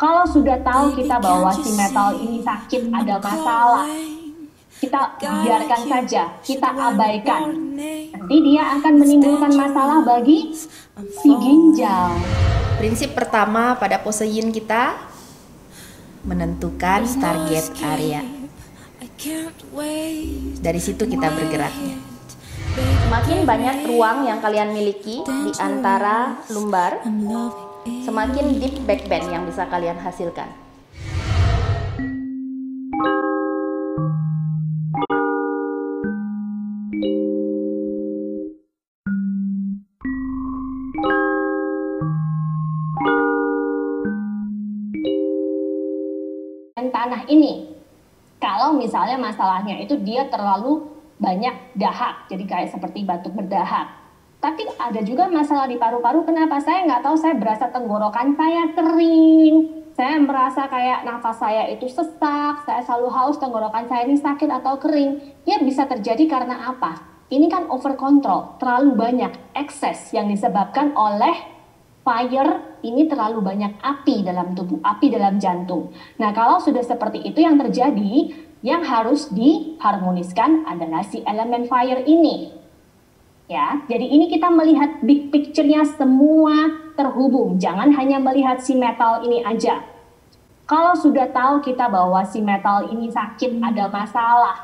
Kalau sudah tahu kita bahwa si metal ini sakit, ada masalah, kita biarkan saja, kita abaikan. Nanti dia akan menimbulkan masalah bagi si ginjal. Prinsip pertama pada pose yin kita menentukan target area. Dari situ kita bergeraknya. Semakin banyak ruang yang kalian miliki di antara lumbar, semakin deep back bend yang bisa kalian hasilkan. Dan tanah ini, kalau misalnya masalahnya itu dia terlalu banyak dahak, jadi kayak seperti batuk berdahak. Tapi ada juga masalah di paru-paru. Kenapa? Saya nggak tahu, saya berasa tenggorokan saya kering, saya merasa kayak nafas saya itu sesak, saya selalu haus, tenggorokan saya ini sakit atau kering. Ya bisa terjadi karena apa? Ini kan over control, terlalu banyak ekses yang disebabkan oleh fire, ini terlalu banyak api dalam tubuh, api dalam jantung. Nah, kalau sudah seperti itu yang terjadi, yang harus diharmoniskan adalah si elemen fire ini. Ya, jadi ini kita melihat big picture-nya semua terhubung. Jangan hanya melihat si metal ini aja. Kalau sudah tahu kita bahwa si metal ini sakit, ada masalah,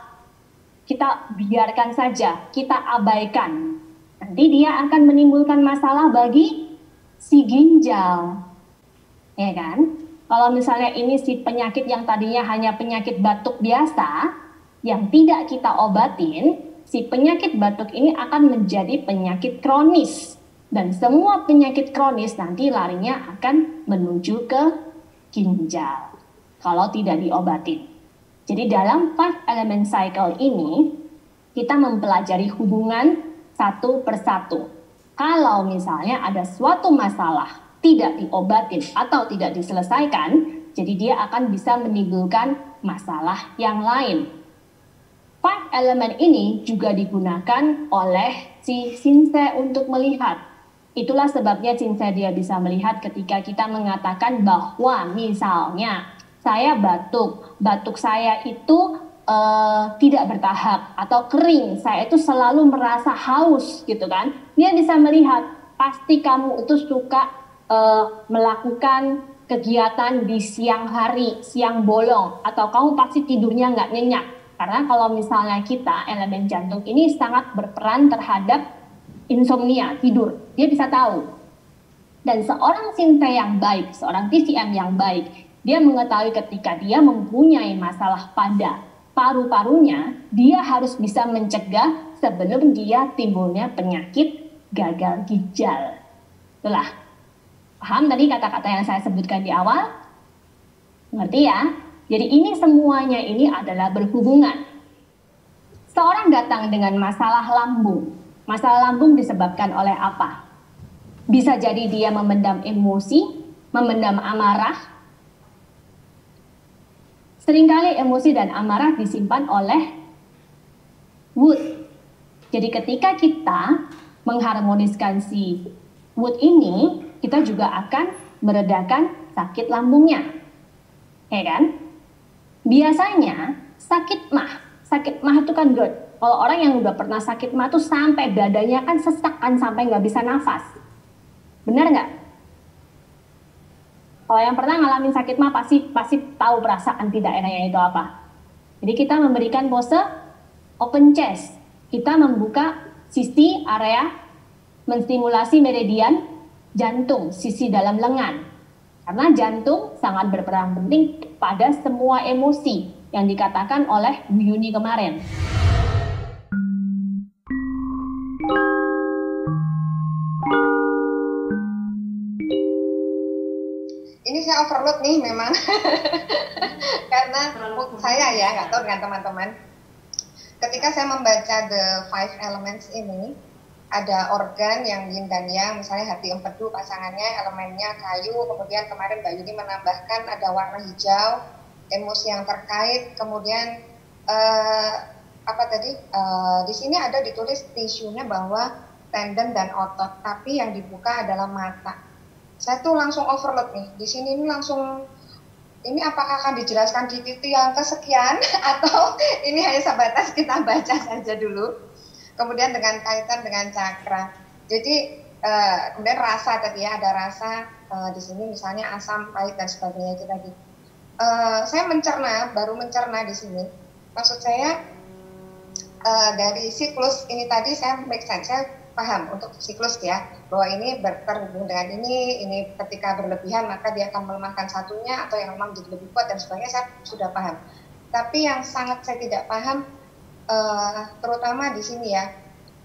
kita biarkan saja, kita abaikan. Nanti dia akan menimbulkan masalah bagi si ginjal, ya kan? Kalau misalnya ini si penyakit yang tadinya hanya penyakit batuk biasa, yang tidak kita obatin, si penyakit batuk ini akan menjadi penyakit kronis. Dan semua penyakit kronis nanti larinya akan menuju ke ginjal, kalau tidak diobatin. Jadi dalam 5 element cycle ini, kita mempelajari hubungan satu persatu. Kalau misalnya ada suatu masalah tidak diobatin atau tidak diselesaikan, jadi dia akan bisa menimbulkan masalah yang lain. 5 elemen ini juga digunakan oleh si Shinsei untuk melihat. Itulah sebabnya Shinsei dia bisa melihat ketika kita mengatakan bahwa misalnya saya batuk saya itu tidak bertahap atau kering, saya itu selalu merasa haus gitu kan. Dia bisa melihat, pasti kamu itu suka melakukan kegiatan di siang hari, siang bolong, atau kamu pasti tidurnya nggak nyenyak. Karena kalau misalnya kita, elemen jantung ini sangat berperan terhadap insomnia, tidur. Dia bisa tahu. Dan seorang Shinsei yang baik, seorang TCM yang baik, dia mengetahui ketika dia mempunyai masalah pada paru-parunya, dia harus bisa mencegah sebelum dia timbulnya penyakit gagal ginjal. Itulah. Paham tadi kata-kata yang saya sebutkan di awal? Ngerti ya? Jadi ini semuanya ini adalah berhubungan. Seorang datang dengan masalah lambung. Masalah lambung disebabkan oleh apa? Bisa jadi dia memendam emosi, memendam amarah. Seringkali emosi dan amarah disimpan oleh wood. Jadi ketika kita mengharmoniskan si wood ini, kita juga akan meredakan sakit lambungnya. Ya kan? Biasanya sakit mah itu kan GERD. Kalau orang yang udah pernah sakit mah tuh sampai dadanya kan sesak kan, sampai nggak bisa nafas. Benar nggak? Kalau yang pernah ngalamin sakit mah pasti tahu perasaan tidak enaknya itu apa. Jadi kita memberikan pose open chest. Kita membuka sisi area menstimulasi meridian jantung, sisi dalam lengan. Karena jantung sangat berperan penting pada semua emosi yang dikatakan oleh Bu Yuni kemarin. Ini saya overload nih memang karena saya ya nggak tahu dengan teman-teman. Ketika saya membaca The Five Elements ini, ada organ yang yin dan yang, misalnya hati empedu pasangannya elemennya kayu, kemudian kemarin Mbak Yuni menambahkan ada warna hijau, emosi yang terkait, kemudian di sini ada ditulis tisunya bahwa tendon dan otot, tapi yang dibuka adalah mata. Saya tuh langsung overload nih. Di sini ini langsung ini apakah akan dijelaskan di titik yang kesekian atau ini hanya sebatas kita baca saja dulu. Kemudian dengan kaitan dengan cakra. Jadi kemudian rasa tadi ya, ada rasa di sini misalnya asam, pahit dan sebagainya itu tadi. Saya baru mencerna di sini. Maksud saya dari siklus ini tadi saya make sense, saya paham untuk siklus ya, bahwa ini terhubung dengan ini ketika berlebihan maka dia akan melemahkan satunya atau yang lemah menjadi lebih kuat dan sebagainya, saya sudah paham. Tapi yang sangat saya tidak paham terutama di sini ya,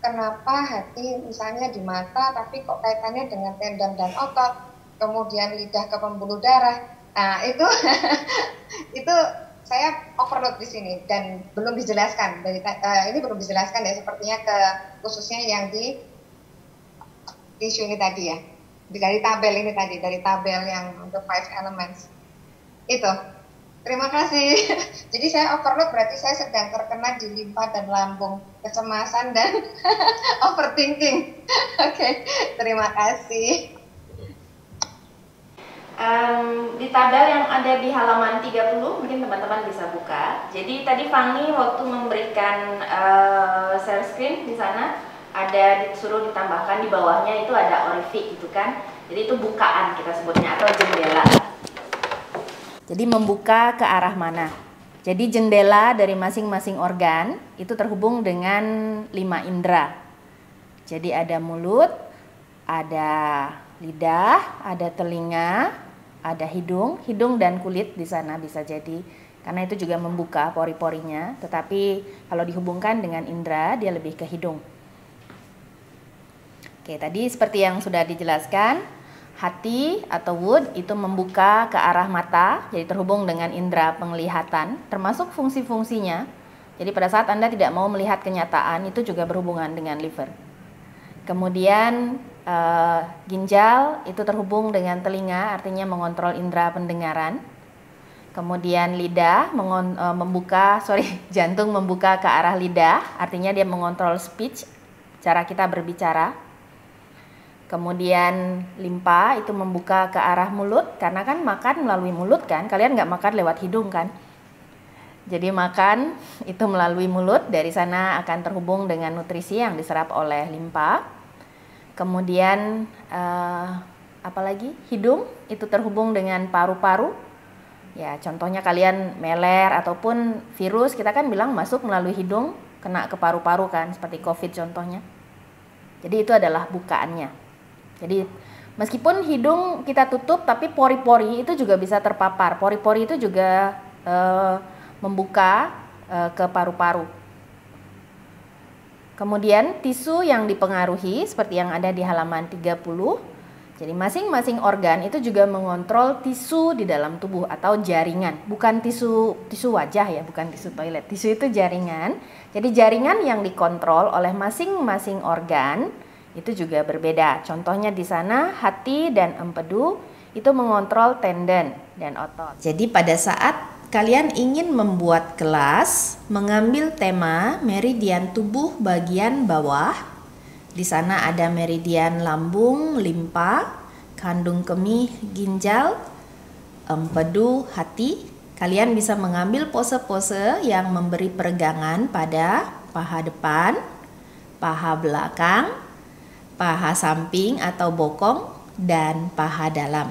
kenapa hati misalnya di mata tapi kok kaitannya dengan tendon dan otot, kemudian lidah ke pembuluh darah. Nah itu itu saya overload di sini dan belum dijelaskan ini belum dijelaskan ya, sepertinya khususnya yang di tisu ini tadi ya, dari tabel ini tadi, dari tabel yang untuk 5 elements itu. Terima kasih. Jadi saya overload berarti saya sedang terkena di limpa dan lambung, kecemasan dan overthinking. Oke, terima kasih. Di tabel yang ada di halaman 30 mungkin teman-teman bisa buka. Jadi tadi Fanny waktu memberikan share screen di sana ada disuruh ditambahkan di bawahnya itu ada orifik gitu kan. Jadi itu bukaan kita sebutnya atau jendela. Jadi membuka ke arah mana. Jadi jendela dari masing-masing organ itu terhubung dengan 5 indera. Jadi ada mulut, ada lidah, ada telinga, ada hidung dan kulit di sana bisa jadi. Karena itu juga membuka pori-porinya, tetapi kalau dihubungkan dengan indera dia lebih ke hidung. Oke, tadi seperti yang sudah dijelaskan, hati atau wood itu membuka ke arah mata, jadi terhubung dengan indera penglihatan, termasuk fungsi-fungsinya. Jadi pada saat Anda tidak mau melihat kenyataan, itu juga berhubungan dengan liver. Kemudian ginjal itu terhubung dengan telinga, artinya mengontrol indera pendengaran. Kemudian lidah jantung membuka ke arah lidah, artinya dia mengontrol speech, cara kita berbicara. Kemudian limpa itu membuka ke arah mulut, karena kan makan melalui mulut kan, kalian nggak makan lewat hidung kan. Jadi makan itu melalui mulut, dari sana akan terhubung dengan nutrisi yang diserap oleh limpa. Kemudian apalagi hidung itu terhubung dengan paru-paru. Ya, contohnya kalian meler ataupun virus kita kan bilang masuk melalui hidung, kena ke paru-paru kan, seperti COVID contohnya. Jadi itu adalah bukaannya. Jadi meskipun hidung kita tutup, tapi pori-pori itu juga bisa terpapar. Pori-pori itu juga membuka ke paru-paru. Kemudian tisu yang dipengaruhi seperti yang ada di halaman 30. Jadi masing-masing organ itu juga mengontrol tisu di dalam tubuh atau jaringan. Bukan tisu wajah ya, bukan tisu toilet. Tisu itu jaringan. Jadi jaringan yang dikontrol oleh masing-masing organ itu juga berbeda. Contohnya di sana hati dan empedu itu mengontrol tendon dan otot. Jadi pada saat kalian ingin membuat kelas, mengambil tema meridian tubuh bagian bawah. Di sana ada meridian lambung, limpa, kandung kemih, ginjal, empedu, hati. Kalian bisa mengambil pose-pose yang memberi peregangan pada paha depan, paha belakang, paha samping atau bokong, dan paha dalam.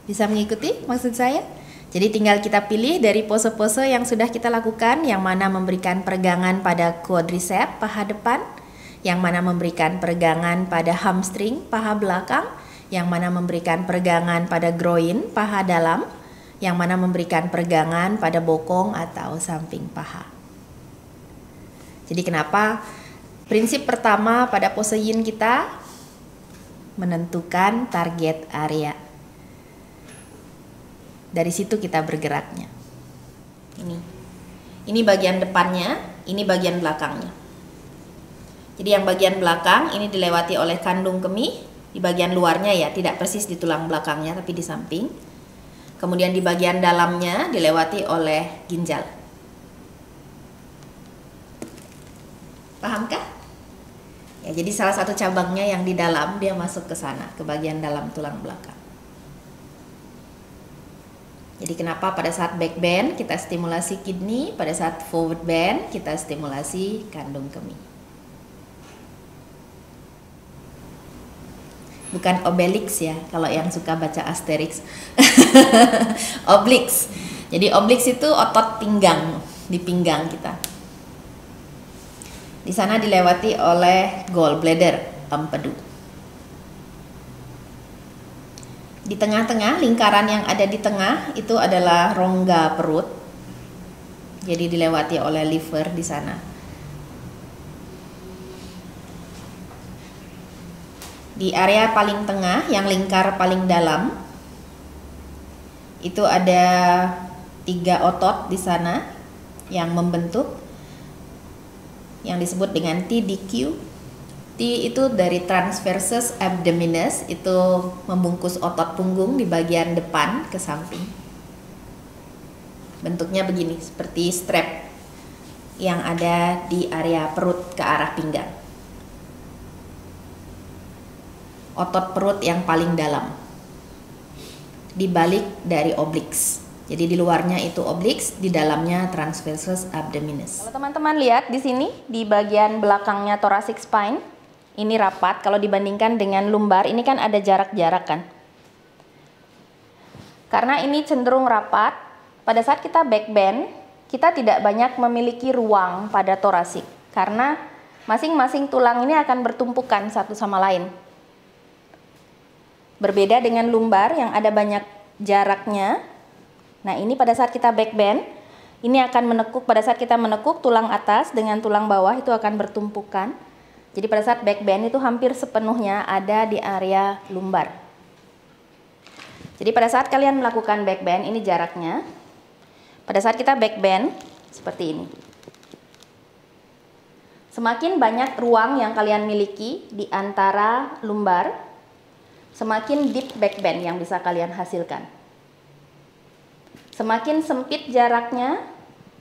Bisa mengikuti maksud saya? Jadi tinggal kita pilih dari pose-pose yang sudah kita lakukan, yang mana memberikan peregangan pada quadricep paha depan, yang mana memberikan peregangan pada hamstring paha belakang, yang mana memberikan peregangan pada groin paha dalam, yang mana memberikan peregangan pada bokong atau samping paha. Jadi kenapa prinsip pertama pada pose yin kita menentukan target area. Dari situ kita bergeraknya. Ini bagian depannya, ini bagian belakangnya. Jadi yang bagian belakang ini dilewati oleh kandung kemih, di bagian luarnya ya, tidak persis di tulang belakangnya tapi di samping. Kemudian di bagian dalamnya dilewati oleh ginjal. Pahamkah? Ya, jadi salah satu cabangnya yang di dalam dia masuk ke sana, ke bagian dalam tulang belakang. Jadi kenapa pada saat back bend kita stimulasi kidney, pada saat forward bend kita stimulasi kandung kemih. Bukan obelix ya, kalau yang suka baca Asterix. Oblix. Jadi oblix itu otot pinggang, di pinggang kita. Di sana dilewati oleh gallbladder, empedu. Di tengah-tengah, lingkaran yang ada di tengah itu adalah rongga perut. Jadi dilewati oleh liver di sana. Di area paling tengah, yang lingkar paling dalam, itu ada 3 otot di sana yang membentuk, yang disebut dengan TDQ. T itu dari transversus abdominis, itu membungkus otot punggung di bagian depan ke samping. Bentuknya begini, seperti strap yang ada di area perut ke arah pinggang. Otot perut yang paling dalam, di balik dari oblix. Jadi di luarnya itu oblix, di dalamnya transversus abdominis. Kalau teman-teman lihat di sini, di bagian belakangnya thoracic spine, ini rapat. Kalau dibandingkan dengan lumbar, ini kan ada jarak-jarak kan. Karena ini cenderung rapat, pada saat kita back bend, kita tidak banyak memiliki ruang pada thoracic. Karena masing-masing tulang ini akan bertumpukan satu sama lain. Berbeda dengan lumbar yang ada banyak jaraknya. Nah, ini pada saat kita back bend, ini akan menekuk, pada saat kita menekuk tulang atas dengan tulang bawah itu akan bertumpukan. Jadi pada saat back bend itu hampir sepenuhnya ada di area lumbar. Jadi pada saat kalian melakukan back bend, ini jaraknya. Pada saat kita back bend, seperti ini. Semakin banyak ruang yang kalian miliki di antara lumbar, semakin deep back bend yang bisa kalian hasilkan. Semakin sempit jaraknya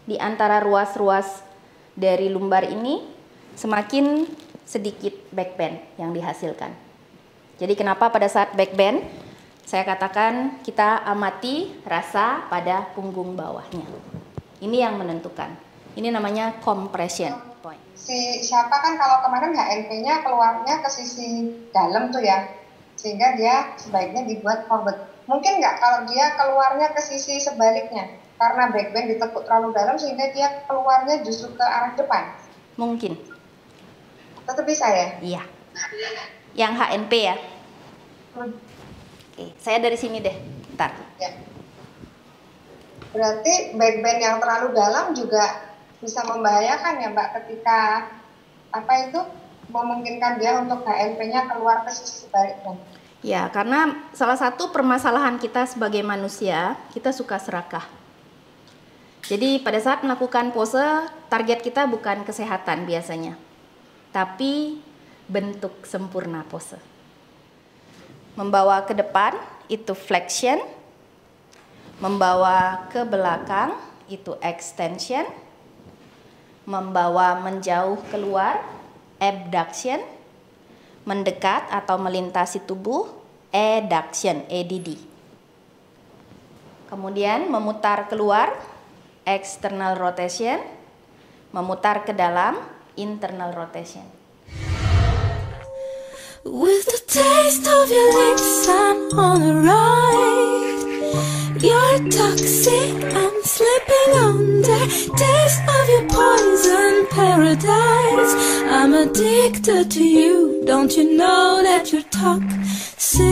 di antara ruas-ruas dari lumbar ini, semakin sedikit back bend yang dihasilkan. Jadi kenapa pada saat back bend, saya katakan kita amati rasa pada punggung bawahnya. Ini yang menentukan. Ini namanya compression point. Siapa kan kalau kemarin HNP-nya keluarnya ke sisi dalam tuh ya, sehingga dia sebaiknya dibuat forward. Mungkin nggak kalau dia keluarnya ke sisi sebaliknya, karena back bend ditekuk terlalu dalam sehingga dia keluarnya justru ke arah depan? Mungkin. Tetap bisa ya? Iya. Yang HNP ya. Oke, saya dari sini deh. Bentar. Ya. Berarti back bend yang terlalu dalam juga bisa membahayakan ya Mbak, ketika memungkinkan dia untuk HNP-nya keluar ke sisi sebaliknya. Ya, karena salah satu permasalahan kita sebagai manusia, kita suka serakah. Jadi pada saat melakukan pose, target kita bukan kesehatan biasanya, tapi bentuk sempurna pose. Membawa ke depan itu flexion, membawa ke belakang itu extension, membawa menjauh keluar abduction, mendekat atau melintasi tubuh adduction, ADD. Kemudian memutar keluar external rotation, memutar ke dalam internal rotation. With the taste of your lips, I'm on a ride. You're toxic, I'm slipping under. Taste of your poison paradise. I'm addicted to you. Don't you know that you're toxic?